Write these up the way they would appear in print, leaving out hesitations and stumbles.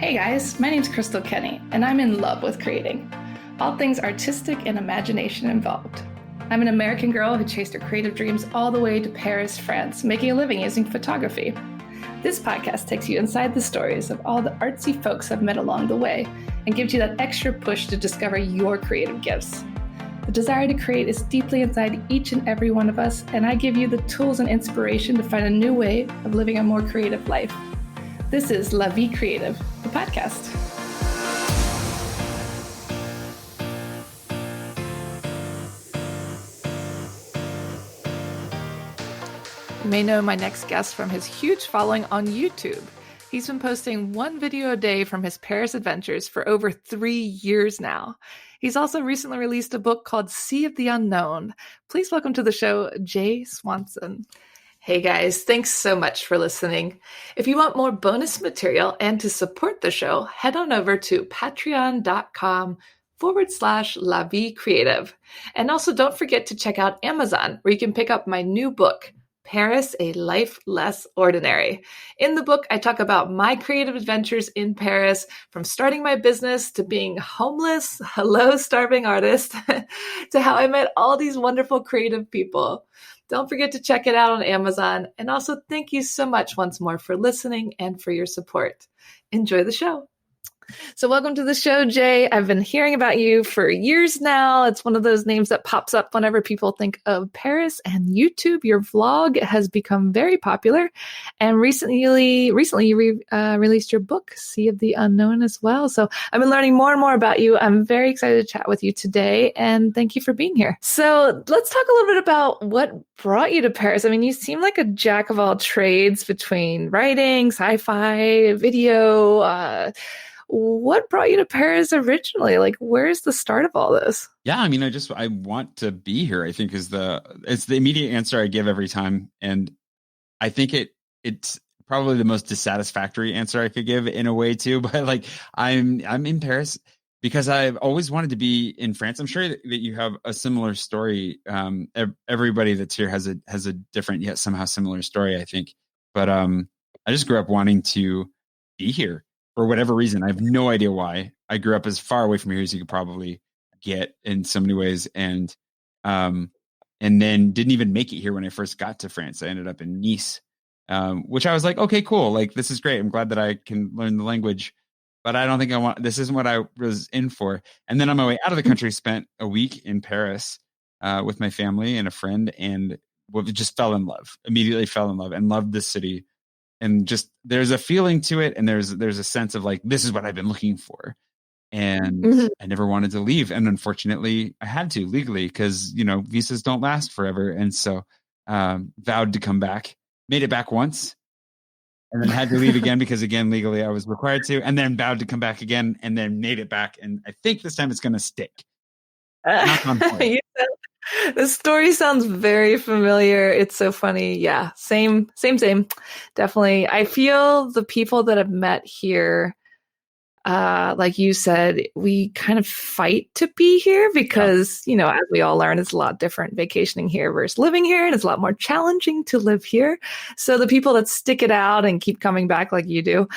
Hey guys, my name's Crystal Kenny, and I'm in love with creating. All things artistic and imagination involved. I'm an American girl who chased her creative dreams all the way to Paris, France, making a living using photography. This podcast takes you inside the stories of all the artsy folks I've met along the way and gives you that extra push to discover your creative gifts. The desire to create is deeply inside each and every one of us, and I give you the tools and inspiration to find a new way of living a more creative life. This is La Vie Creative, the podcast. You may know my next guest from his huge following on YouTube. He's been posting one video a day from his Paris adventures for over 3 years now. He's also recently released a book called Sea of the Unknown. Please welcome to the show, Jay Swanson. Hey guys, thanks so much for listening. If you want more bonus material and to support the show, head on over to patreon.com/La Vie Creative. And also don't forget to check out Amazon, where you can pick up my new book, Paris, A Life Less Ordinary. In the book, I talk about my creative adventures in Paris, from starting my business to being homeless, hello, starving artist, to how I met all these wonderful creative people. Don't forget to check it out on Amazon. And also, thank you so much once more for listening and for your support. Enjoy the show. So welcome to the show, Jay. I've been hearing about you for years now. It's one of those names that pops up whenever people think of Paris and YouTube. Your vlog has become very popular. And recently you released your book, Sea of the Unknown, as well. So I've been learning more and more about you. I'm very excited to chat with you today. And thank you for being here. So let's talk a little bit about what brought you to Paris. I mean, you seem like a jack of all trades between writing, sci-fi, video, what brought you to Paris originally? Like, where's the start of all this? Yeah, I mean, I want to be here, I think it's the immediate answer I give every time. And I think it's probably the most dissatisfactory answer I could give in a way too. But like, I'm in Paris because I've always wanted to be in France. I'm sure that you have a similar story. Everybody that's here has a different yet somehow similar story, I think. But I just grew up wanting to be here. For whatever reason, I have no idea why. I grew up as far away from here as you could probably get in so many ways, and then didn't even make it here when I first got to France. I ended up in Nice, which I was like, okay, cool. Like, this is great. I'm glad that I can learn the language, but I don't think this isn't what I was in for. And then on my way out of the country, spent a week in Paris with my family and a friend, and just immediately fell in love and loved the city. And just there's a feeling to it, and there's a sense of like, this is what I've been looking for, and I never wanted to leave, and unfortunately I had to legally because visas don't last forever, and so vowed to come back, made it back once, and then had to leave again because again legally I was required to, and then vowed to come back again, and then made it back, and I think this time it's going to stick. The story sounds very familiar. It's so funny. Yeah, same. Definitely. I feel the people that I've met here, like you said, we kind of fight to be here because, as we all learn, it's a lot different vacationing here versus living here, and it's a lot more challenging to live here. So the people that stick it out and keep coming back like you do,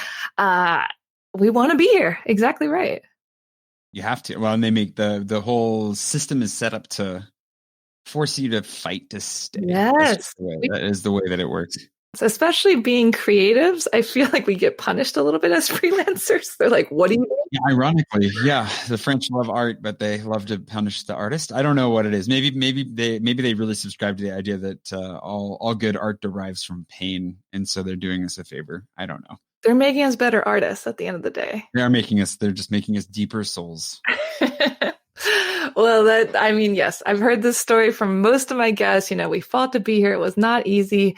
we want to be here. Exactly right. You have to. Well, and they make the whole system is set up to force you to fight to stay. Yes. That is the way that it works. Especially being creatives, I feel like we get punished a little bit as freelancers. They're like, what do you do? Yeah, ironically, yeah. The French love art, but they love to punish the artist. I don't know what it is. Maybe they really subscribe to the idea that all good art derives from pain, and so they're doing us a favor. I don't know. They're making us better artists at the end of the day. They're just making us deeper souls. Well, yes, I've heard this story from most of my guests. We fought to be here. It was not easy.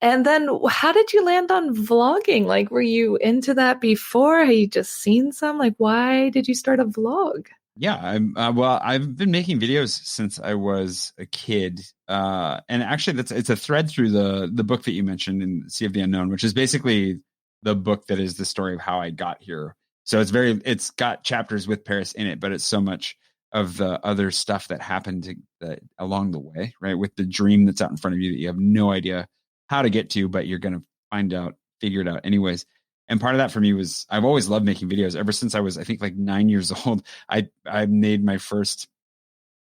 And then how did you land on vlogging? Like, were you into that before? Had you just seen some? Like, why did you start a vlog? Yeah, I've been making videos since I was a kid. And actually it's a thread through the book that you mentioned in Sea of the Unknown, which is basically the book that is the story of how I got here. So it's got chapters with Paris in it, but it's so much of the other stuff that happened along the way, right? With the dream that's out in front of you that you have no idea how to get to, but you're going to figure it out anyways. And part of that for me was I've always loved making videos ever since I was, I think, like 9 years old. I made my first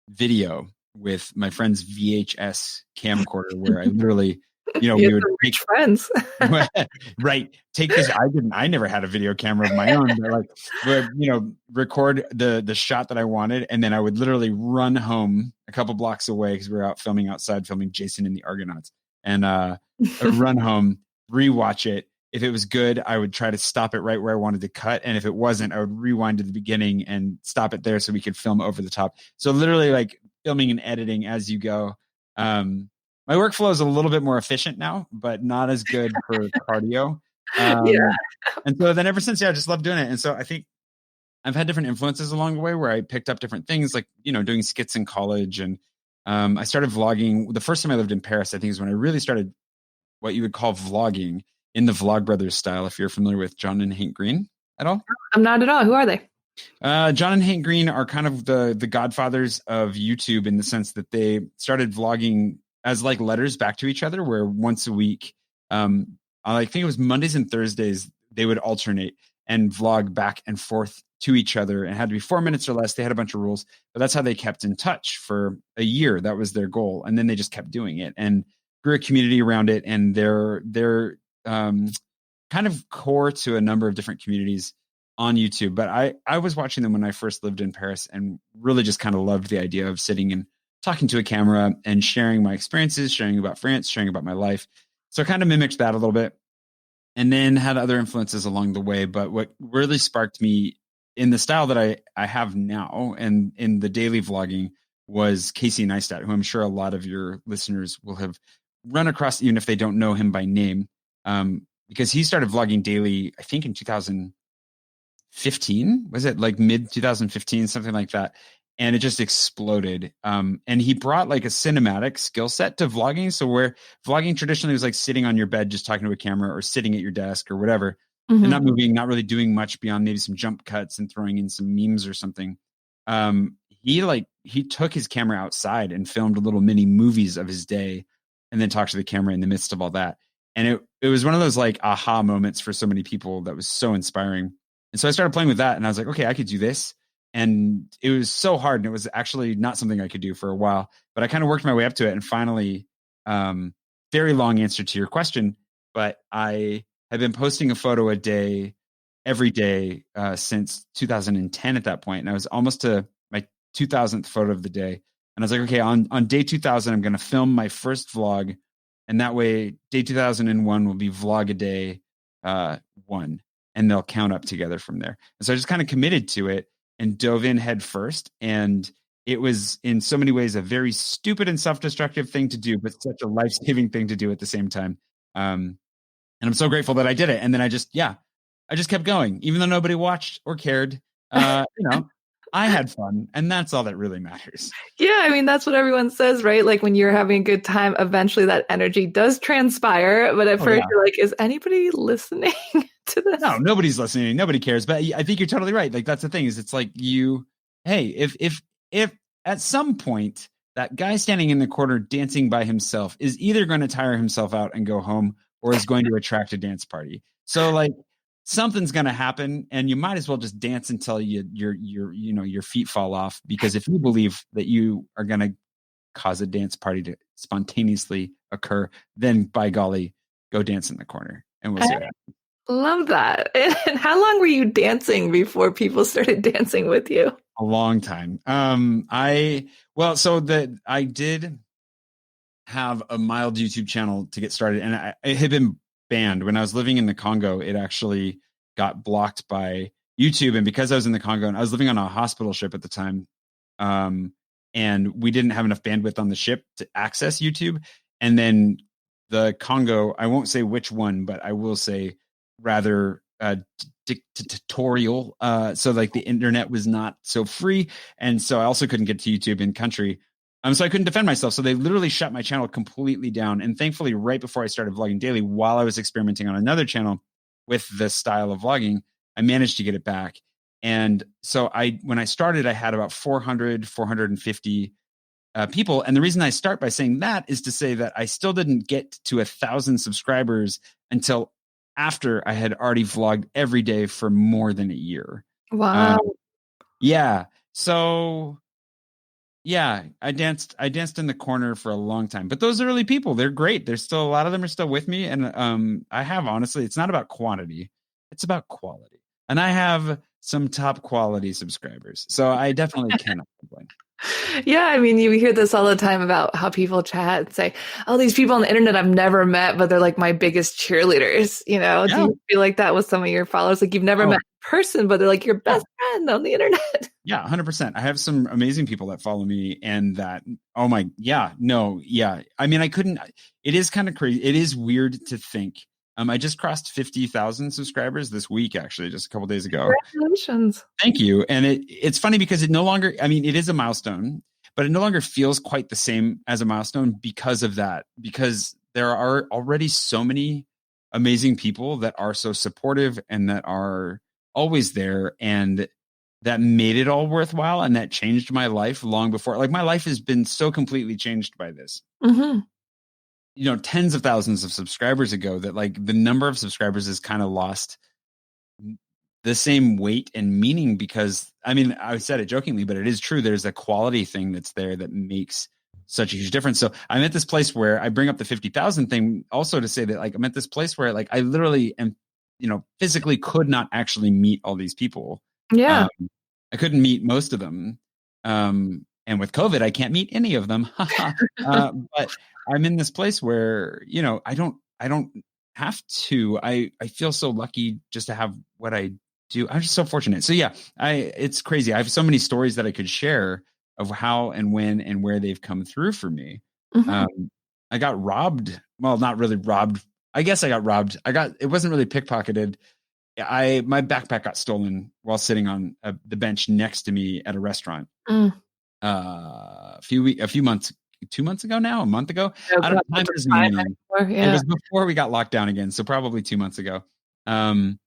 video with my friend's VHS camcorder where I literally, You had we would some take rich friends. right, take this. I never had a video camera of my own, but like would, record the shot that I wanted, and then I would literally run home a couple blocks away because we were out filming outside, filming Jason and the Argonauts, and I would run home, rewatch it. If it was good, I would try to stop it right where I wanted to cut, and if it wasn't, I would rewind to the beginning and stop it there so we could film over the top. So literally, like filming and editing as you go. My workflow is a little bit more efficient now, but not as good for cardio. Yeah. And so then ever since, I just love doing it. And so I think I've had different influences along the way where I picked up different things, like, doing skits in college. And I started vlogging. The first time I lived in Paris, I think, is when I really started what you would call vlogging in the Vlogbrothers style, if you're familiar with John and Hank Green at all. I'm not at all. Who are they? John and Hank Green are kind of the godfathers of YouTube in the sense that they started vlogging as like letters back to each other, where once a week, I think it was Mondays and Thursdays, they would alternate and vlog back and forth to each other. And it had to be 4 minutes or less. They had a bunch of rules, but that's how they kept in touch for a year. That was their goal. And then they just kept doing it and grew a community around it. And they're kind of core to a number of different communities on YouTube. But I was watching them when I first lived in Paris and really just kind of loved the idea of sitting and talking to a camera and sharing my experiences, sharing about France, sharing about my life. So I kind of mimicked that a little bit and then had other influences along the way. But what really sparked me in the style that I have now and in the daily vlogging was Casey Neistat, who I'm sure a lot of your listeners will have run across, even if they don't know him by name, because he started vlogging daily, I think in 2015, was it like mid 2015, something like that. And it just exploded. And he brought like a cinematic skill set to vlogging. So where vlogging traditionally was like sitting on your bed, just talking to a camera or sitting at your desk or whatever, and not moving, not really doing much beyond maybe some jump cuts and throwing in some memes or something. He took his camera outside and filmed little mini movies of his day and then talked to the camera in the midst of all that. And it was one of those like aha moments for so many people that was so inspiring. And so I started playing with that and I was like, okay, I could do this. And it was so hard. And it was actually not something I could do for a while, but I kind of worked my way up to it. And finally, very long answer to your question, but I have been posting a photo a day, every day since 2010 at that point. And I was almost to my 2000th photo of the day. And I was like, okay, on day 2000, I'm going to film my first vlog. And that way, day 2001 will be vlog a day one. And they'll count up together from there. And so I just kind of committed to it and dove in head first. And it was in so many ways a very stupid and self-destructive thing to do, but such a life-saving thing to do at the same time. And I'm so grateful that I did it. And then I just kept going, even though nobody watched or cared. I had fun, and that's all that really matters. Yeah, I mean, that's what everyone says, right? Like when you're having a good time, eventually that energy does transpire. But at first you're like, is anybody listening to this? No, nobody's listening. Nobody cares. But I think you're totally right. Like that's the thing is it's like if at some point that guy standing in the corner dancing by himself is either going to tire himself out and go home or is going to attract a dance party. So like something's going to happen and you might as well just dance until your feet fall off, because if you believe that you are going to cause a dance party to spontaneously occur, then by golly, go dance in the corner and we'll see what happens. Love that. And how long were you dancing before people started dancing with you? A long time. I did have a mild YouTube channel to get started, and it had been banned when I was living in the Congo. It actually got blocked by YouTube, and because I was in the Congo and I was living on a hospital ship at the time, and we didn't have enough bandwidth on the ship to access YouTube, and then the Congo, I won't say which one, but I will say rather dictatorial. So like the internet was not so free. And so I also couldn't get to YouTube in country. So I couldn't defend myself. So they literally shut my channel completely down. And thankfully, right before I started vlogging daily, while I was experimenting on another channel with this style of vlogging, I managed to get it back. And so when I started, I had about 450 people. And the reason I start by saying that is to say that I still didn't get to 1,000 subscribers until after I had already vlogged every day for more than a year. Wow. Um, yeah. So yeah, I danced in the corner for a long time. But those early people, they're great. There's still a lot of them are still with me. And I have honestly, it's not about quantity, it's about quality. And I have some top quality subscribers. So I definitely cannot complain. Yeah, I mean, you hear this all the time about how people chat and say, "Oh, these people on the internet I've never met, but they're like my biggest cheerleaders." You know, do Yeah. you feel like that with some of your followers? Like you've never met Oh, in person, but they're like your yeah. best friend on the internet. Yeah, 100%. I have some amazing people that follow me and that, oh my, yeah, no, yeah. I mean, I couldn't, it is kind of crazy. It is weird to think. I just crossed 50,000 subscribers this week, actually, just a couple days ago. Congratulations. Thank you. And it's funny because it no longer, I mean, it is a milestone, but it no longer feels quite the same as a milestone because of that, because there are already so many amazing people that are so supportive and that are always there and that made it all worthwhile and that changed my life long before. Like my life has been so completely changed by this. Hmm. Tens of thousands of subscribers ago that like the number of subscribers has kind of lost the same weight and meaning because I mean, I said it jokingly, but it is true. There's a quality thing that's there that makes such a huge difference. So I'm at this place where I bring up the 50,000 thing also to say that like I'm at this place where like I literally am, physically could not actually meet all these people. Yeah. Um, I couldn't meet most of them. And with COVID, I can't meet any of them. But I'm in this place where, I don't have to. I feel so lucky just to have what I do. I'm just so fortunate. So yeah, it's crazy. I have so many stories that I could share of how and when and where they've come through for me. Hmm. Um, I got robbed. Well, not really robbed. I guess I got robbed. It wasn't really pickpocketed. My backpack got stolen while sitting on the bench next to me at a restaurant. Mm. A few months, 2 months ago now, a month ago. Oh, I God, don't time not the doesn't mean time anything. anymore. It Yeah. was before we got locked down again, so probably 2 months ago. And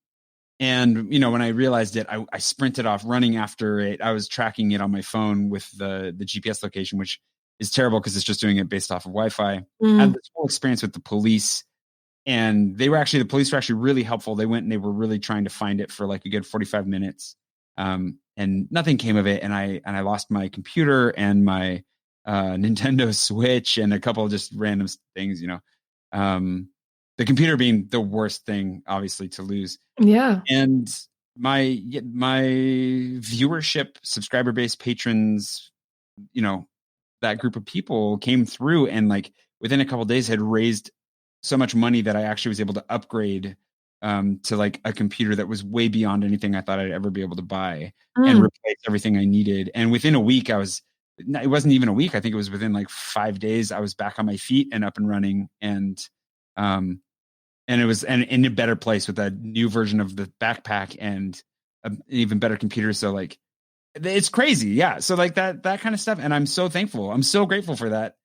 when I realized it, I sprinted off running after it. I was tracking it on my phone with the GPS location, which is terrible because it's just doing it based off of Wi-Fi. I had Mm. this whole experience with the police, and the police were actually really helpful. They went and they were really trying to find it for like a good 45 minutes. And nothing came of it. And I lost my computer and my Nintendo Switch and a couple of just random things. The computer being the worst thing, obviously, to lose. Yeah. And my viewership, subscriber base, patrons, that group of people came through and like within a couple of days had raised so much money that I actually was able to upgrade to like a computer that was way beyond anything I thought I'd ever be able to buy and Mm. replace everything I needed. And within a week, it wasn't even a week. I think it was within like 5 days, I was back on my feet and up and running. And it was in a better place with a new version of the backpack and an even better computer. So like, it's crazy. Yeah. So like that kind of stuff. And I'm so thankful. I'm so grateful for that.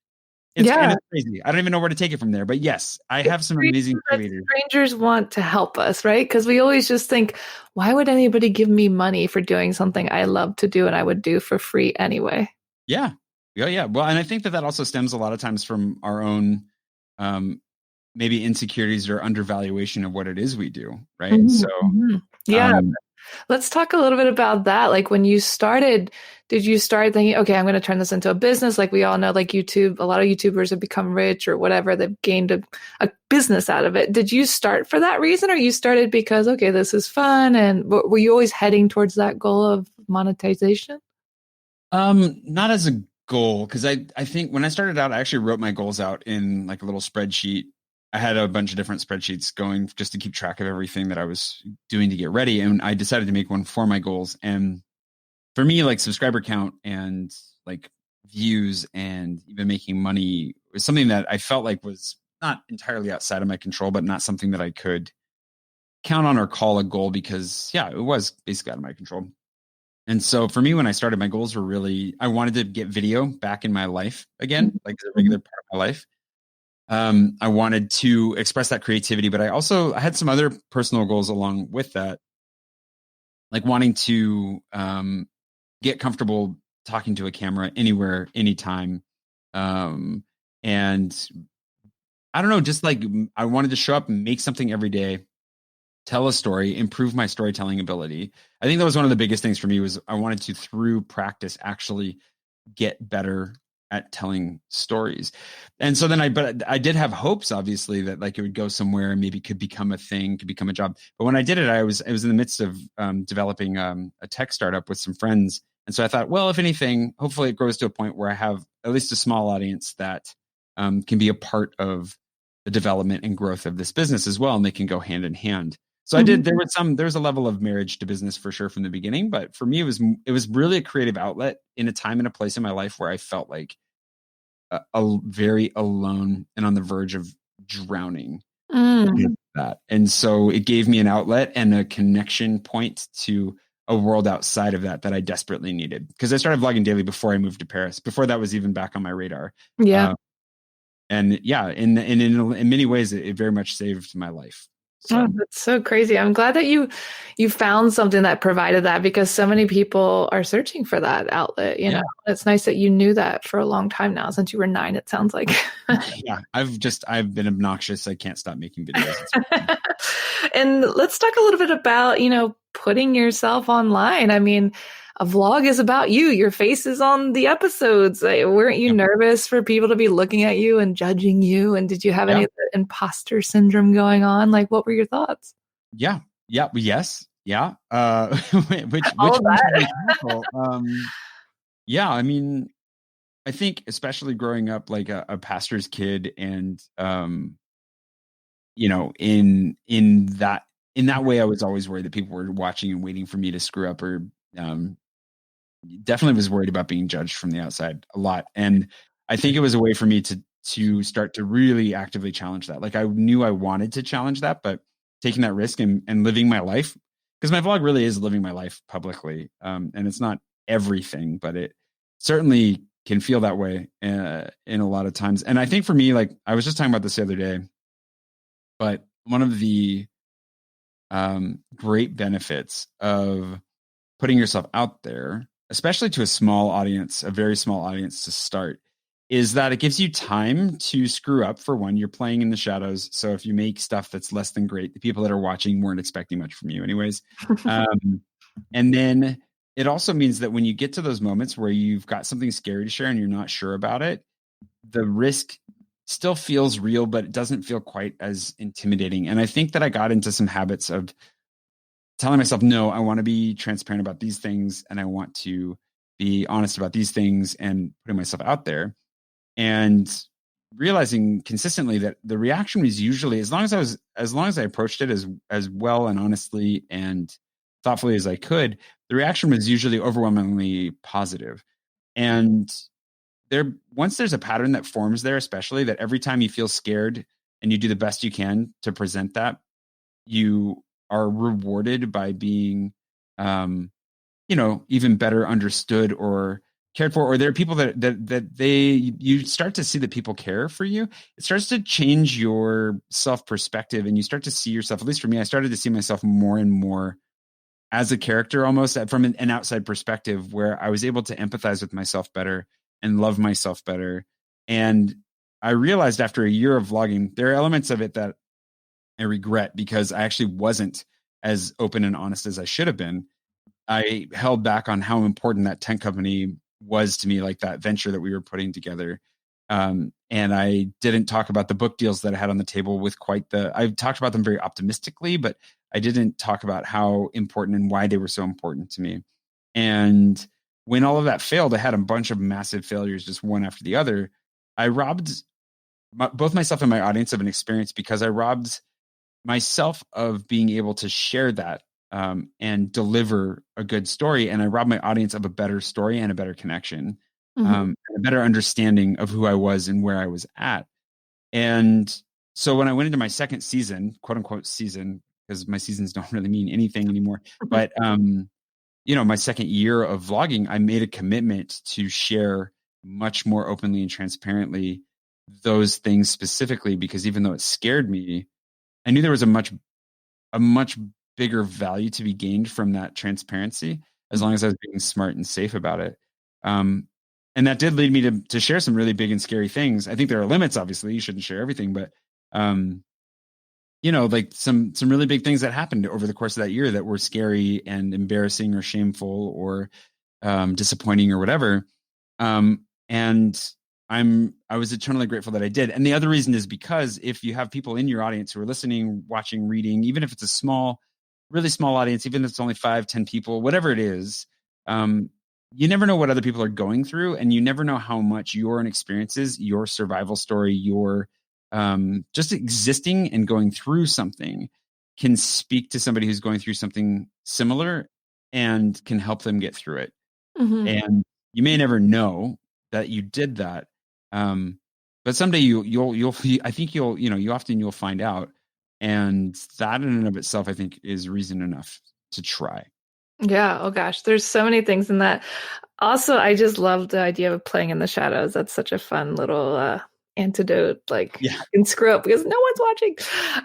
Yeah. It's crazy. I don't even know where to take it from there, but yes, I It's have some crazy amazing that creators. strangers want to help us, right? Because we always just think, why would anybody give me money for doing something I love to do and I would do for free anyway? Yeah. Yeah. Yeah. Well, and I think that also stems a lot of times from our own, maybe insecurities or undervaluation of what it is we do. Right. Mhm, So, mhm. Yeah. um, Let's talk a little bit about that. Like when you started, did you start thinking, okay, I'm going to turn this into a business? Like we all know, like YouTube, a lot of YouTubers have become rich or whatever. They've gained a business out of it. Did you start for that reason or you started because, okay, this is fun? And were you always heading towards that goal of monetization? not as a goal, because I think when I started out, I actually wrote my goals out in like a little spreadsheet. I had a bunch of different spreadsheets going just to keep track of everything that I was doing to get ready. And I decided to make one for my goals. And for me, like subscriber count and like views and even making money was something that I felt like was not entirely outside of my control, but not something that I could count on or call a goal because, yeah, it was basically out of my control. And so for me, when I started, my goals were really, I wanted to get video back in my life again, like as a regular part of my life. I wanted to express that creativity, but I had some other personal goals along with that, like wanting to get comfortable talking to a camera anywhere, anytime. And I don't know, just like I wanted to show up and make something every day tell a story, improve my storytelling ability. I think that was one of the biggest things for me was I wanted to, through practice, actually get better at telling stories. And so then but I did have hopes, obviously, that like it would go somewhere and maybe could become a thing, could become a job. But when I did it, I was in the midst of developing a tech startup with some friends. And so I thought, well, if anything, hopefully it grows to a point where I have at least a small audience that can be a part of the development and growth of this business as well. And they can go hand in hand. So I did. There's a level of marriage to business for sure from the beginning, but for me, it was really a creative outlet in a time and a place in my life where I felt like very alone and on the verge of drowning. That, and so it gave me an outlet and a connection point to a world outside of that I desperately needed, because I started vlogging daily before I moved to Paris. Before that was even back on my radar. Yeah. And yeah, in many ways, it very much saved my life. So. Oh, that's so crazy. I'm glad that you found something that provided that, because so many people are searching for that outlet, you know. It's nice that you knew that for a long time now, since you were 9, it sounds like. Yeah, I've been obnoxious. I can't stop making videos. And let's talk a little bit about, you know, putting yourself online. I mean, a vlog is about you. Your face is on the episodes. Weren't you nervous for people to be looking at you and judging you? And did you have any of the imposter syndrome going on? Like, what were your thoughts? Yeah. Yes. Yeah. Which all of that. Yeah. I mean, I think especially growing up like a pastor's kid, and you know, in that way, I was always worried that people were watching and waiting for me to screw up, or definitely was worried about being judged from the outside a lot. And I think it was a way for me to start to really actively challenge that. Like I knew I wanted to challenge that, but taking that risk and living my life, because my vlog really is living my life publicly. And it's not everything, but it certainly can feel that way in a lot of times. And I think for me, like I was just talking about this the other day, but one of the great benefits of putting yourself out there, especially to a small audience, a very small audience to start, is that it gives you time to screw up. For one, you're playing in the shadows. So if you make stuff that's less than great, the people that are watching weren't expecting much from you anyways. And then it also means that when you get to those moments where you've got something scary to share and you're not sure about it, the risk still feels real, but it doesn't feel quite as intimidating. And I think that I got into some habits of telling myself, no, I want to be transparent about these things, and I want to be honest about these things, and putting myself out there, and realizing consistently that the reaction was usually, as long as I approached it as well and honestly and thoughtfully as I could, the reaction was usually overwhelmingly positive. And once there's a pattern that forms there, especially that every time you feel scared and you do the best you can to present that, you are rewarded by being, you know, even better understood or cared for, or there are people you start to see that people care for you. It starts to change your self perspective, and you start to see yourself, at least for me, I started to see myself more and more as a character, almost from an outside perspective, where I was able to empathize with myself better and love myself better. And I realized after a year of vlogging, there are elements of it that I regret, because I actually wasn't as open and honest as I should have been. I held back on how important that tent company was to me, like that venture that we were putting together. And I didn't talk about the book deals that I had on the table with I talked about them very optimistically, but I didn't talk about how important and why they were so important to me. And when all of that failed, I had a bunch of massive failures, just one after the other. I robbed both myself and my audience of an experience, because I robbed myself of being able to share that and deliver a good story. And I robbed my audience of a better story and a better connection, a better understanding of who I was and where I was at. And so when I went into my second season, quote unquote season, because my seasons don't really mean anything anymore, but you know, my second year of vlogging, I made a commitment to share much more openly and transparently those things specifically, because even though it scared me, I knew there was a much bigger value to be gained from that transparency, as long as I was being smart and safe about it. And that did lead me to share some really big and scary things. I think there are limits, obviously. You shouldn't share everything, but like some really big things that happened over the course of that year that were scary and embarrassing or shameful or disappointing or whatever. And I was eternally grateful that I did. And the other reason is because if you have people in your audience who are listening, watching, reading, even if it's a small, really small audience, even if it's only 5, 10 people, whatever it is, you never know what other people are going through, and you never know how much your own experiences, your survival story, your just existing and going through something can speak to somebody who's going through something similar and can help them get through it. Mm-hmm. And you may never know that you did that. But someday I think you'll find out. And that in and of itself, I think, is reason enough to try. Yeah. Oh gosh, there's so many things in that. Also, I just love the idea of playing in the shadows. That's such a fun little antidote. Like Yeah, you can screw up because no one's watching.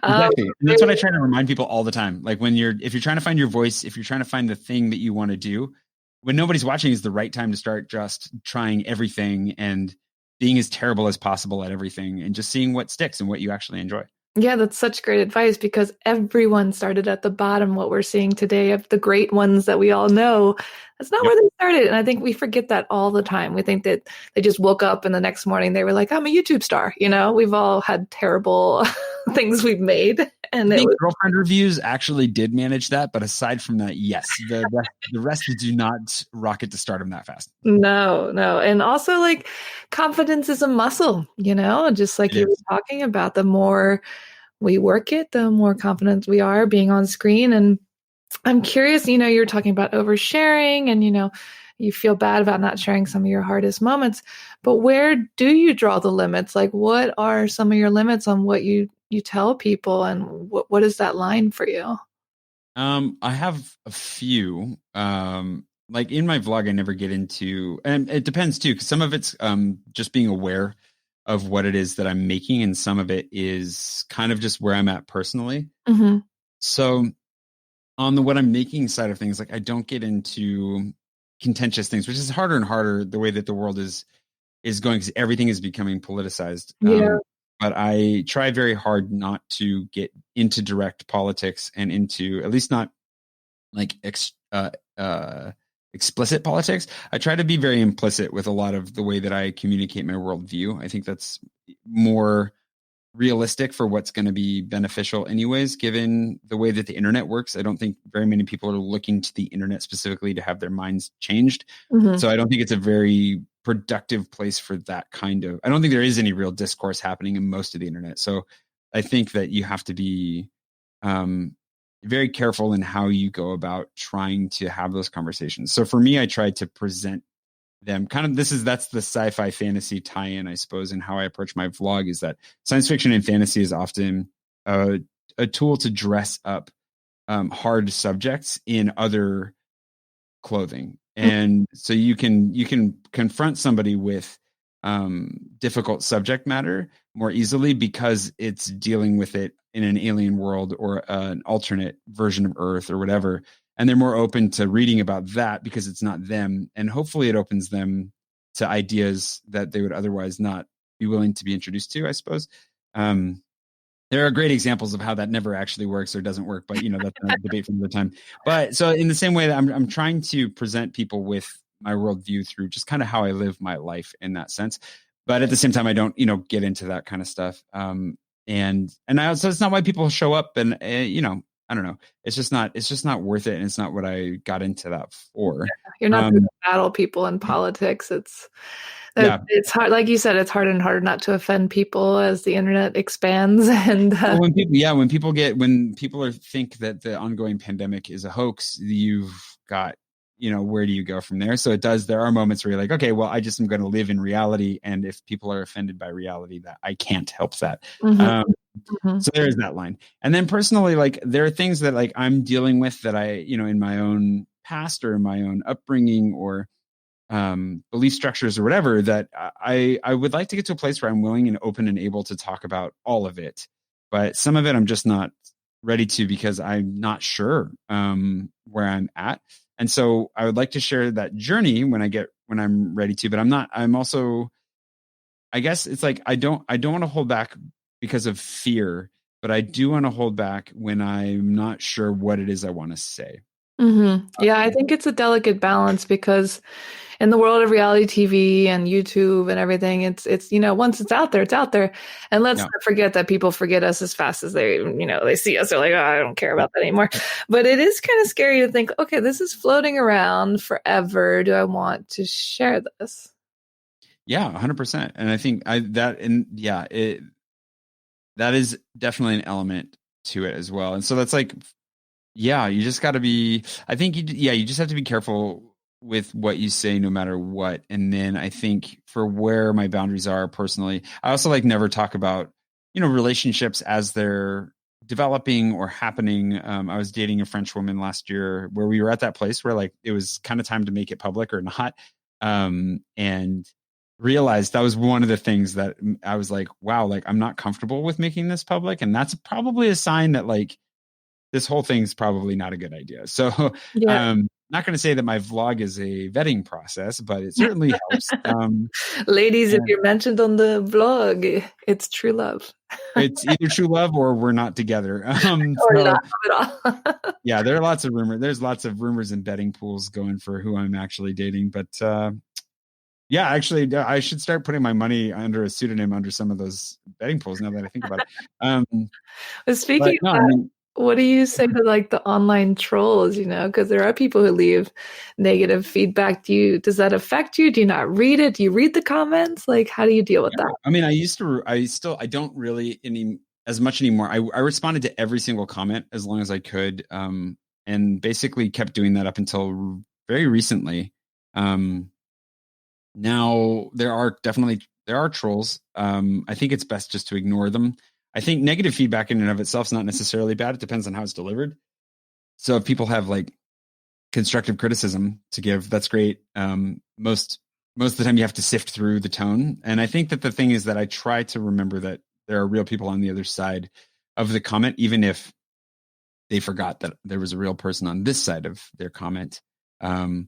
Um, exactly. And that's what I try to remind people all the time. Like if you're trying to find your voice, if you're trying to find the thing that you want to do, when nobody's watching is the right time to start just trying everything and being as terrible as possible at everything and just seeing what sticks and what you actually enjoy. Yeah, that's such great advice because everyone started at the bottom. What we're seeing today of the great ones that we all know, that's not Yep. where they started. And I think we forget that all the time. We think that they just woke up and the next morning they were like, I'm a YouTube star. We've all had terrible things we've made. And I it think was, girlfriend reviews actually did manage that, but aside from that, yes, the rest do not rocket to stardom that fast. no, no. And also, like, confidence is a muscle, just like It you were is. talking about, the more we work it, the more confident we are being on screen. And I'm curious, you're talking about oversharing and, you feel bad about not sharing some of your hardest moments, but where do you draw the limits? Like, what are some of your limits on what you tell people, and what is that line for you? I have a few. Like in my vlog, I never get into, and it depends too, because some of it's just being aware of what it is that I'm making, and some of it is kind of just where I'm at personally. Mm-hmm. So on the what I'm making side of things, like I don't get into contentious things, which is harder and harder the way that the world is going because everything is becoming politicized. Yeah. But I try very hard not to get into direct politics and into at least not like explicit politics. I try to be very implicit with a lot of the way that I communicate my worldview. I think that's more realistic for what's going to be beneficial anyways, given the way that the internet works. I don't think very many people are looking to the internet specifically to have their minds changed. Mm-hmm. So I don't think it's a very productive place for that I don't think there is any real discourse happening in most of the internet. So I think that you have to be very careful in how you go about trying to have those conversations. So for me, I try to present them kind of that's the sci-fi fantasy tie-in, I suppose, and how I approach my vlog is that science fiction and fantasy is often a tool to dress up hard subjects in other clothing. And so you can confront somebody with difficult subject matter more easily because it's dealing with it in an alien world or an alternate version of Earth or whatever. And they're more open to reading about that because it's not them. And hopefully it opens them to ideas that they would otherwise not be willing to be introduced to, I suppose. There are great examples of how that never actually works or doesn't work, but that's a debate for another time. But so in the same way that I'm trying to present people with my worldview through just kind of how I live my life in that sense. But at the same time, I don't, get into that kind of stuff. And I also, it's not why people show up and, I don't know. It's just not worth it. And it's not what I got into that for. You're not going to battle people in politics. It's hard. Like you said, it's harder and harder not to offend people as the internet expands. And well, when people think that the ongoing pandemic is a hoax, you've got, where do you go from there? So there are moments where you're like, okay, well, I just am going to live in reality. And if people are offended by reality, that I can't help that. mm-hmm. Mm-hmm. So there's that line. And then personally, like there are things that like I'm dealing with that I, in my own past or in my own upbringing or belief structures or whatever, that I would like to get to a place where I'm willing and open and able to talk about all of it. But some of it I'm just not ready to because I'm not sure where I'm at. And so I would like to share that journey when I'm ready to, but I'm also, I guess it's like I don't want to hold back because of fear, but I do want to hold back when I'm not sure what it is I want to say. Yeah, I think it's a delicate balance because in the world of reality TV and YouTube and everything, it's once it's out there, it's out there. And let's Yeah. not forget that people forget us as fast as they see us. They're like, oh, I don't care about that anymore. But it is kind of scary to think, okay, this is floating around forever. Do I want to share this? Yeah, 100%. And I think that is definitely an element to it as well. And so that's like, yeah, you just got to be, I think you just have to be careful with what you say no matter what. And then I think for where my boundaries are personally, I also like never talk about, relationships as they're developing or happening. I was dating a French woman last year where we were at that place where like it was kind of time to make it public or not. And realized that was one of the things that I was like, wow, like I'm not comfortable with making this public. And that's probably a sign that like this whole thing's probably not a good idea. So Yeah. not going to say that my vlog is a vetting process, but it certainly helps. Ladies, if you're mentioned on the vlog, it's true love. It's either true love or we're not together. Or not at all. Yeah, there are lots of rumors. There's lots of rumors and betting pools going for who I'm actually dating. But yeah, actually, I should start putting my money under a pseudonym under some of those betting pools now that I think about it. Speaking of that, what do you say to like the online trolls, because there are people who leave negative feedback. Does that affect you? Do you not read it? Do you read the comments? Like, how do you deal with that? I mean, I don't really as much anymore. I responded to every single comment as long as I could. And basically kept doing that up until very recently. Now there are trolls. I think it's best just to ignore them. I think negative feedback in and of itself is not necessarily bad. It depends on how it's delivered. So if people have like constructive criticism to give, that's great. Most of the time you have to sift through the tone. And I think that the thing is that I try to remember that there are real people on the other side of the comment, even if they forgot that there was a real person on this side of their comment. So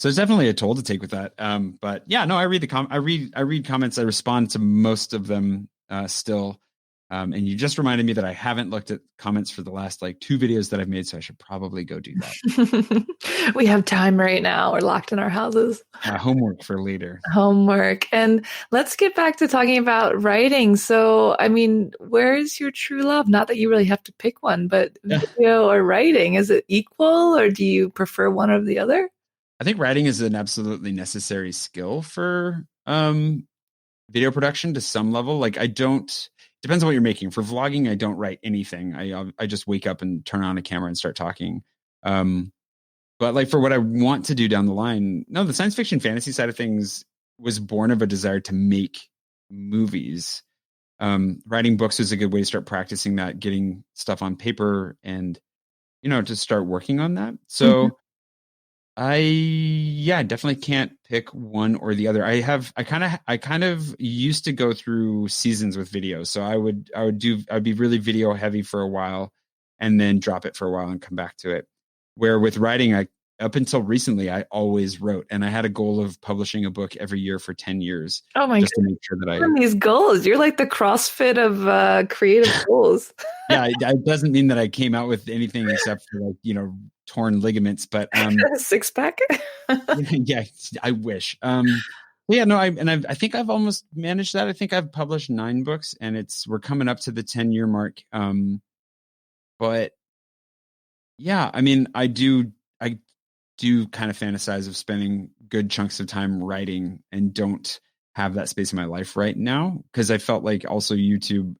it's definitely a toll to take with that. But yeah, no, I read I read comments. I respond to most of them still. And you just reminded me that I haven't looked at comments for the last like 2 videos that I've made, so I should probably go do that. We have time right now. We're locked in our houses. Homework for later. Homework. And let's get back to talking about writing. So, I mean, where is your true love? Not that you really have to pick one, but video or writing, is it equal or do you prefer one or the other? I think writing is an absolutely necessary skill for video production to some level. Like depends on what you're making. For vlogging, I don't write anything. I just wake up and turn on a camera and start talking. But like for what I want to do down the line, no, the science fiction fantasy side of things was born of a desire to make movies. Writing books is a good way to start practicing that, getting stuff on paper and, to start working on that. So I definitely can't pick one or the other. I kind of used to go through seasons with video. So I'd be really video heavy for a while and then drop it for a while and come back to it. Where with writing, up until recently, I always wrote, and I had a goal of publishing a book every year for 10 years. Oh my just goodness. To make sure that these goals, you're like the CrossFit of creative goals. Yeah, it doesn't mean that I came out with anything except for like, torn ligaments, but 6-pack. Yeah, I wish. Yeah, no, I think I've almost managed that. I think I've published 9 books, and we're coming up to the 10-year mark. But yeah, I mean, I do kind of fantasize of spending good chunks of time writing and don't have that space in my life right now, because I felt like also YouTube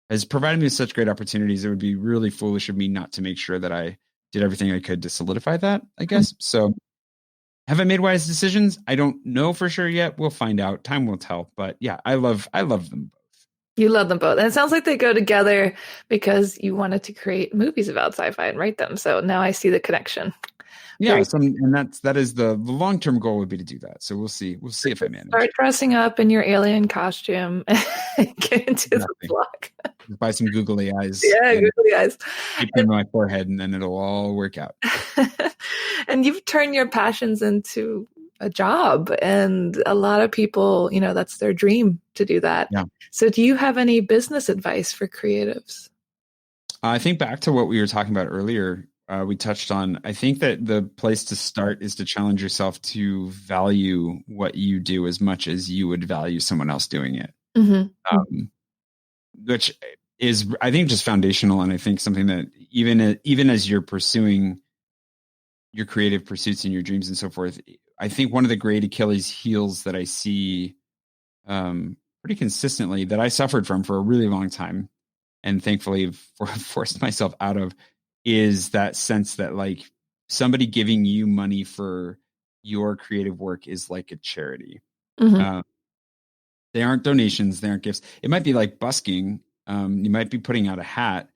has provided me with such great opportunities. It would be really foolish of me not to make sure that I did everything I could to solidify that, I guess. So have I made wise decisions? I don't know for sure yet. We'll find out. Time will tell. But yeah, I love them both. You love them both. And it sounds like they go together because you wanted to create movies about sci-fi and write them. So now I see the connection. Yeah, and that is the long-term goal would be to do that. So we'll see if I manage. Start dressing up in your alien costume and get into the vlog. Buy some googly eyes. Yeah, googly eyes. Keep them on my forehead, and then it'll all work out. And you've turned your passions into a job, and a lot of people, that's their dream to do that. Yeah. So do you have any business advice for creatives? I think back to what we were talking about earlier. We touched on, I think that the place to start is to challenge yourself to value what you do as much as you would value someone else doing it. Mm-hmm. Um, which is, I think, just foundational. And I think something that even as you're pursuing your creative pursuits and your dreams and so forth, I think one of the great Achilles heels that I see pretty consistently, that I suffered from for a really long time and thankfully forced myself out of, is that sense that like somebody giving you money for your creative work is like a charity. Mm-hmm. Uh, they aren't donations, they aren't gifts. It might be like busking. You might be putting out a hat,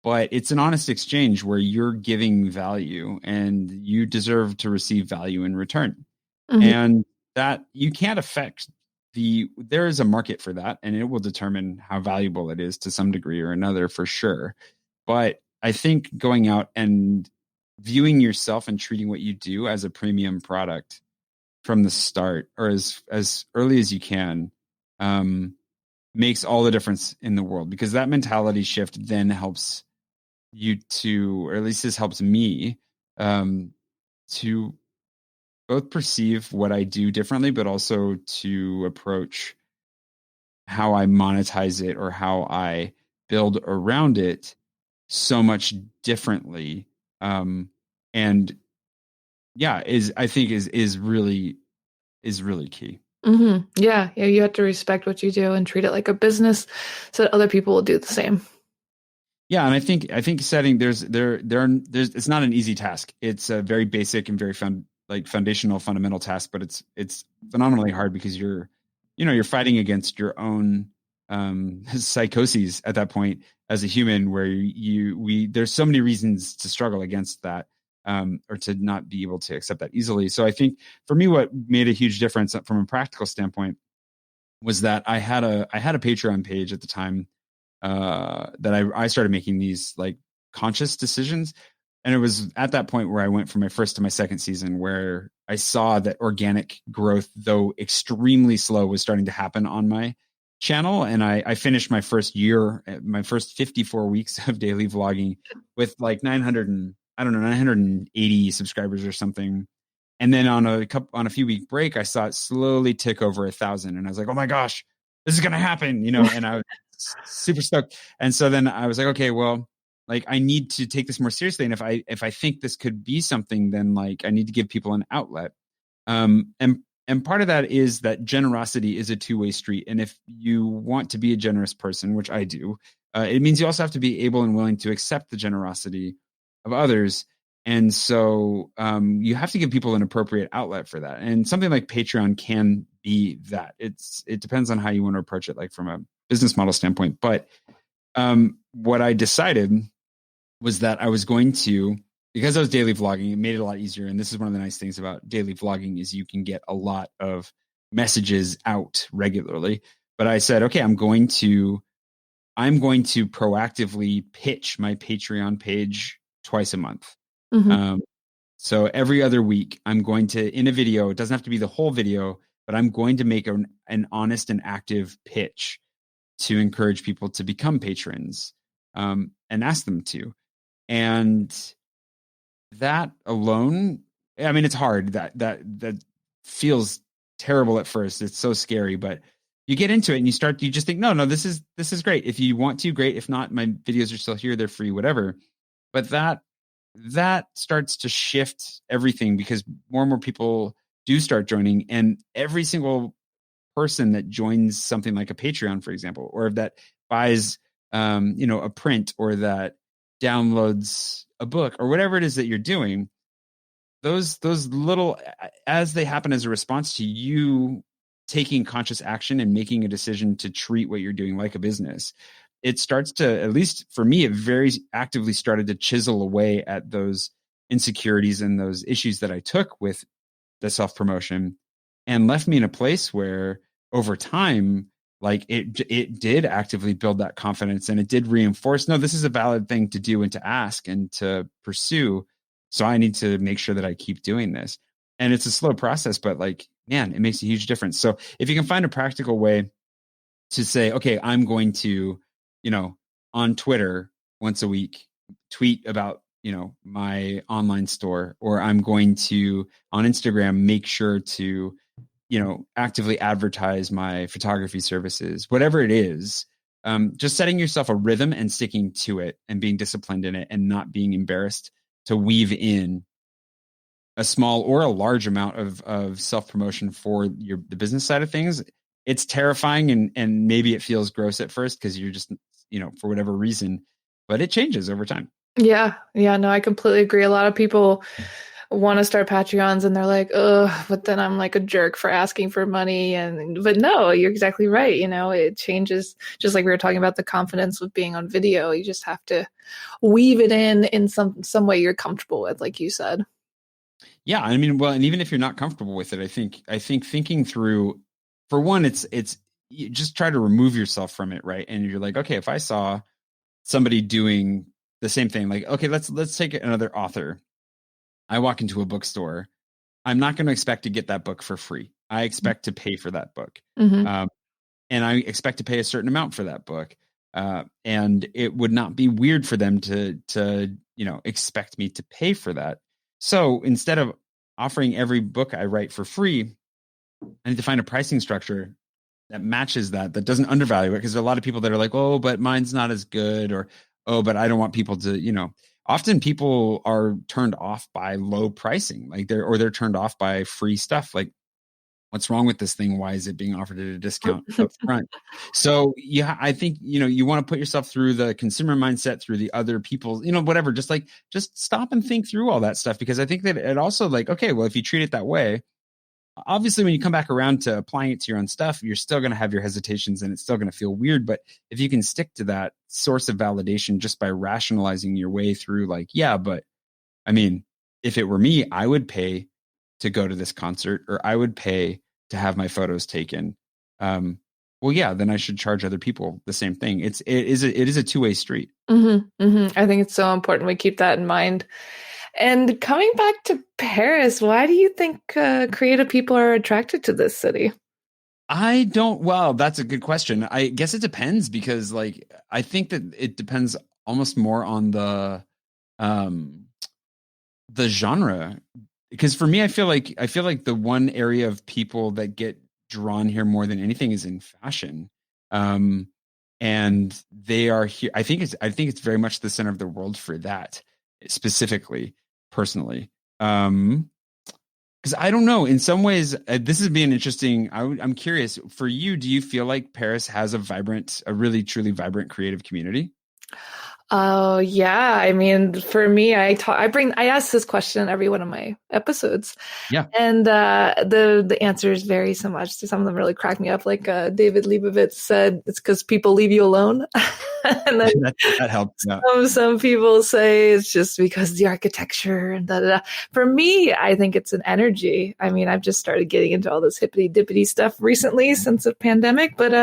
but it's an honest exchange where you're giving value and you deserve to receive value in return. Mm-hmm. And that you can't affect there is a market for that, and it will determine how valuable it is to some degree or another for sure. But I think going out and viewing yourself and treating what you do as a premium product from the start, or as early as you can, um, makes all the difference in the world, because that mentality shift then helps you to, or at least this helps me, to both perceive what I do differently, but also to approach how I monetize it or how I build around it so much differently. And yeah, I think is really key. Mm-hmm. Yeah, yeah, you have to respect what you do and treat it like a business so that other people will do the same. Yeah, and I think setting there's it's not an easy task. It's a very basic and very foundational fundamental task, but it's phenomenally hard because you're fighting against your own psychoses at that point as a human, where there's so many reasons to struggle against that, or to not be able to accept that easily. So I think for me, what made a huge difference from a practical standpoint was that I had a Patreon page at the time, that I started making these like conscious decisions. And it was at that point where I went from my first to my second season, where I saw that organic growth, though extremely slow, was starting to happen on my channel. And I finished my first year, my first 54 weeks of daily vlogging with like 980 subscribers or something. And then on a few week break, I saw it slowly tick over 1,000, and I was like, "Oh my gosh, this is gonna happen!" And I was super stoked. And so then I was like, "Okay, well, like I need to take this more seriously, and if I think this could be something, then like I need to give people an outlet." And part of that is that generosity is a two-way street, and if you want to be a generous person, which I do, it means you also have to be able and willing to accept the generosity of others. And so you have to give people an appropriate outlet for that. And something like Patreon can be that. It depends on how you want to approach it, like from a business model standpoint. But what I decided was that I was going to, because I was daily vlogging, it made it a lot easier. And this is one of the nice things about daily vlogging, is you can get a lot of messages out regularly. But I said, okay, I'm going to proactively pitch my Patreon page twice a month. Mm-hmm. So every other week, I'm going to, in a video, it doesn't have to be the whole video, but I'm going to make an honest and active pitch to encourage people to become patrons, and ask them to. And that alone, I mean, it's hard. That feels terrible at first. It's so scary, but you get into it and you just think, no, this is great. If you want to, great. If not, my videos are still here. They're free, whatever. But that starts to shift everything, because more and more people do start joining, and every single person that joins something like a Patreon, for example, or that buys, a print, or that downloads a book, or whatever it is that you're doing, those little, as they happen as a response to you taking conscious action and making a decision to treat what you're doing like a business, it starts to, at least for me, it very actively started to chisel away at those insecurities and those issues that I took with the self-promotion, and left me in a place where over time, like it did actively build that confidence, and it did reinforce, no, this is a valid thing to do and to ask and to pursue. So I need to make sure that I keep doing this. And it's a slow process, but like, man, it makes a huge difference. So if you can find a practical way to say, okay, I'm going to, on Twitter, once a week tweet about, my online store, or I'm going to on Instagram make sure to, actively advertise my photography services, whatever it is. Just setting yourself a rhythm and sticking to it and being disciplined in it and not being embarrassed to weave in a small or a large amount of self-promotion for the business side of things. It's terrifying, and maybe it feels gross at first because you're just, for whatever reason, but it changes over time. Yeah, yeah, no, I completely agree. A lot of people want to start Patreons and they're like, ugh, but then I'm like a jerk for asking for money. But no, you're exactly right. It changes, just like we were talking about the confidence with being on video. You just have to weave it in some way you're comfortable with, like you said. Yeah, I mean, well, and even if you're not comfortable with it, I think thinking through, for one, it's you just try to remove yourself from it, right? And you're like, okay, if I saw somebody doing the same thing, like, okay, let's take another author. I walk into a bookstore. I'm not going to expect to get that book for free. I expect to pay for that book. Mm-hmm. And I expect to pay a certain amount for that book. And it would not be weird for them to expect me to pay for that. So instead of offering every book I write for free, I need to find a pricing structure that matches that doesn't undervalue it. Because there are a lot of people that are like, oh, but mine's not as good, or, oh, but I don't want people to, often people are turned off by low pricing, like they're turned off by free stuff. Like, what's wrong with this thing? Why is it being offered at a discount up front? So yeah, I think, you want to put yourself through the consumer mindset, through the other people, whatever, just stop and think through all that stuff. Because I think that it also, like, okay, well, if you treat it that way, obviously when you come back around to applying it to your own stuff, you're still going to have your hesitations and it's still going to feel weird. But if you can stick to that source of validation just by rationalizing your way through, like, yeah, but I mean, if it were me, I would pay to go to this concert, or I would pay to have my photos taken. Well, yeah, then I should charge other people the same thing. It is a two-way street. Mm-hmm, mm-hmm. I think it's so important we keep that in mind. And coming back to Paris, why do you think creative people are attracted to this city? Well, that's a good question. I guess it depends, because, like, I think that it depends almost more on um, the genre. Because for me, I feel like the one area of people that get drawn here more than anything is in fashion. Um, and they are here. I think it's very much the center of the world for that, specifically, personally. Because I don't know, in some ways, this is being interesting. I'm curious for you. Do you feel like Paris has a really truly vibrant creative community? Oh yeah, I mean, for me, I ask this question in every one of my episodes, Yeah. and the answers vary so much. Some of them really crack me up. Like David Leibovitz said, it's because people leave you alone, and then That helps. Yeah. some people say it's just because the architecture and da da da. For me, I think it's an energy. I mean, I've just started getting into all this hippity dippity stuff recently since the pandemic, but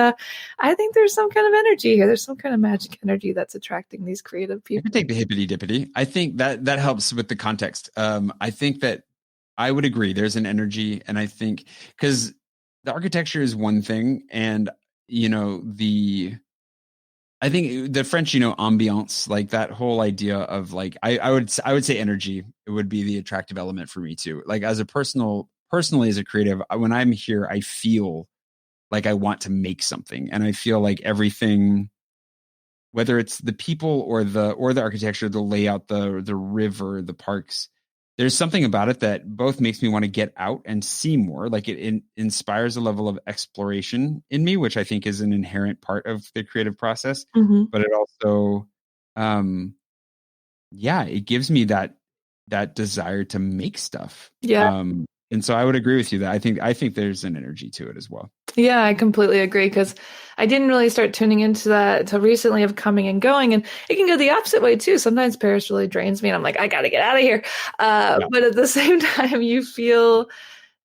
I think there's some kind of energy here. There's some kind of magic energy that's attracting these creative I could people. take the hippity dippity. I think that helps with the context. I think that I would agree. There's an energy, and I think because the architecture is one thing, and the I think the French, ambiance, like that whole idea of, like, I would say energy. It would be the attractive element for me too. Like, as a personally as a creative, when I'm here, I feel like I want to make something, and I feel like everything, whether it's the people or the architecture, the layout, the river, the parks, there's something about it that both makes me want to get out and see more. Like, it inspires a level of exploration in me, which I think is an inherent part of the creative process. Hmm. But it also, um, yeah, it gives me that desire to make stuff. Yeah. And so I would agree with you that I think there's an energy to it as well. Yeah, I completely agree because I didn't really start tuning into that until recently of coming and going. And it can go the opposite way too. Sometimes Paris really drains me and I'm like, I got to get out of here. Yeah. But at the same time,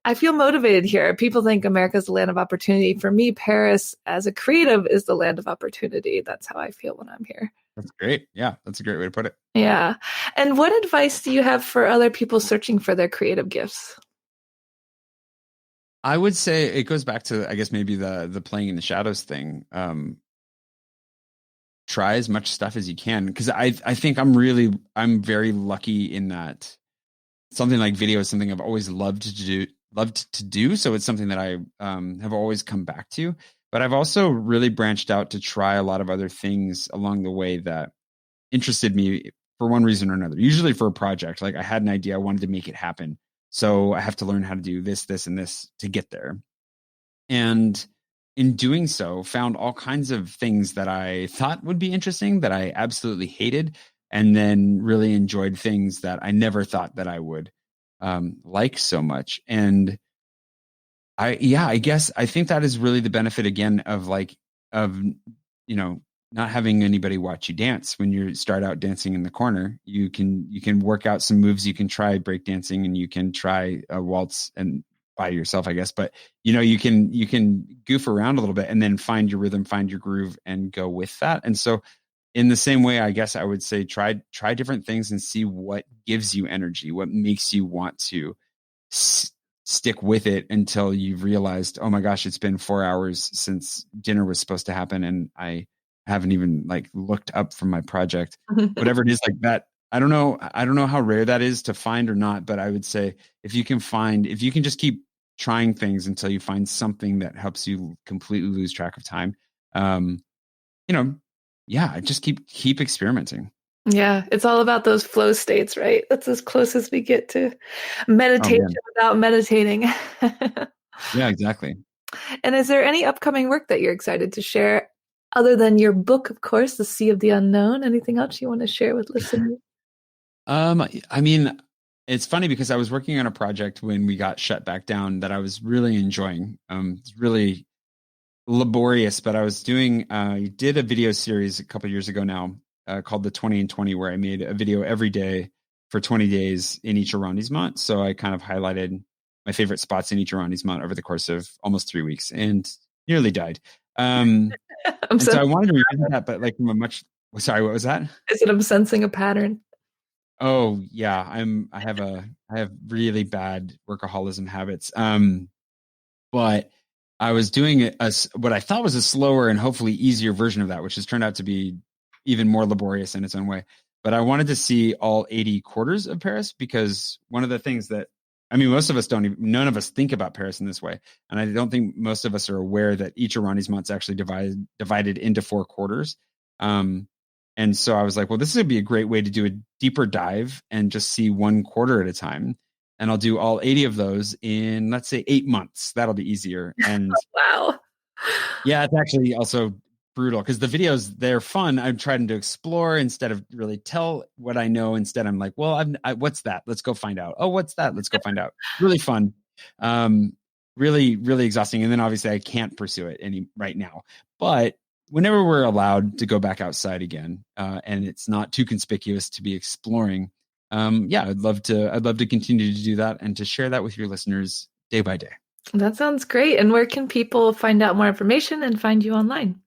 I feel motivated here. People think America's the land of opportunity. For me, Paris as a creative is the land of opportunity. That's how I feel when I'm here. That's great. Yeah, that's a great way to put it. Yeah. And what advice do you have for other people searching for their creative gifts? I would say it goes back to, I guess, maybe the playing in the shadows thing. try as much stuff as you can. Because I think I'm very lucky in that something like video is something I've always loved to do. So it's something that I have always come back to. But I've also really branched out to try a lot of other things along the way that interested me for one reason or another. Usually for a project, like I had an idea, I wanted to make it happen. So I have to learn how to do this, this, and this to get there. And in doing so, found all kinds of things that I thought would be interesting that I absolutely hated, and then really enjoyed things that I never thought that I would like so much. And I guess I think that is really the benefit again of not having anybody watch you dance. When you start out dancing in the corner, you can work out some moves. You can try breakdancing, and you can try a waltz and by yourself, I guess. But you can goof around a little bit and then find your rhythm, find your groove, and go with that. And so, in the same way, I guess I would say try different things and see what gives you energy, what makes you want to stick with it until you've realized, oh my gosh, it's been 4 hours since dinner was supposed to happen, and I haven't even looked up from my project. Whatever it is like that. I don't know how rare that is to find or not, but I would say if you can just keep trying things until you find something that helps you completely lose track of time. Just keep experimenting. Yeah, it's all about those flow states, right? That's as close as we get to meditation without meditating. Yeah, exactly. And is there any upcoming work that you're excited to share other than your book, of course, The Sea of the Unknown? Anything else you want to share with listeners? I mean, it's funny because I was working on a project when we got shut back down that I was really enjoying. It's really laborious, but I was did a video series a couple of years ago now called the 20 and 20, where I made a video every day for 20 days in each arrondissement. So I kind of highlighted my favorite spots in each arrondissement over the course of almost 3 weeks and nearly died. So I wanted to revisit that, but sorry, what was that? Is it I'm sensing a pattern? Oh yeah, I have really bad workaholism habits. But I was doing what I thought was a slower and hopefully easier version of that, which has turned out to be even more laborious in its own way. But I wanted to see all 80 quarters of Paris, because one of the things that, most of us none of us think about Paris in this way. And I don't think most of us are aware that each arrondissement is actually divided into 4 quarters. And so I was like, well, this would be a great way to do a deeper dive and just see 1 quarter at a time. And I'll do all 80 of those in, let's say, 8 months. That'll be easier. And wow. Yeah, it's actually also brutal because the videos, they're fun. I'm trying to explore instead of really tell what I know. Instead, I'm like, well, what's that? Let's go find out. Oh, what's that? Let's go find out. Really fun. Really, really exhausting. And then obviously I can't pursue it right now. But whenever we're allowed to go back outside again, and it's not too conspicuous to be exploring, I'd love to continue to do that and to share that with your listeners day by day. That sounds great. And where can people find out more information and find you online?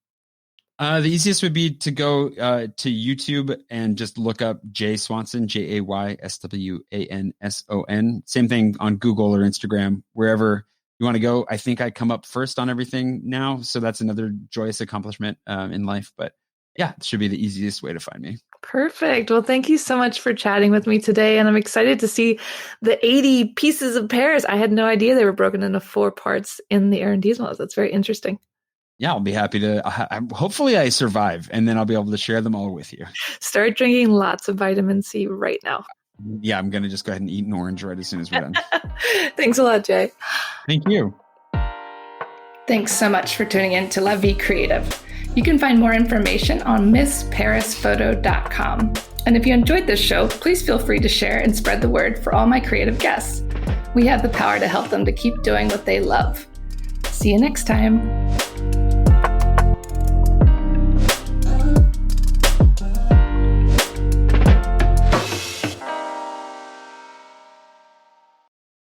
The easiest would be to go to YouTube and just look up Jay Swanson, JaySwanson. Same thing on Google or Instagram, wherever you want to go. I think I come up first on everything now. So that's another joyous accomplishment in life. But yeah, it should be the easiest way to find me. Perfect. Well, thank you so much for chatting with me today. And I'm excited to see the 80 pieces of Paris. I had no idea they were broken into 4 parts in the arrondissements. That's very interesting. Yeah, I'll be happy to. Hopefully I survive, and then I'll be able to share them all with you. Start drinking lots of vitamin C right now. Yeah, I'm going to just go ahead and eat an orange right as soon as we're done. Thanks a lot, Jay. Thank you. Thanks so much for tuning in to La Vie Creative. You can find more information on MissParisPhoto.com. And if you enjoyed this show, please feel free to share and spread the word for all my creative guests. We have the power to help them to keep doing what they love. See you next time.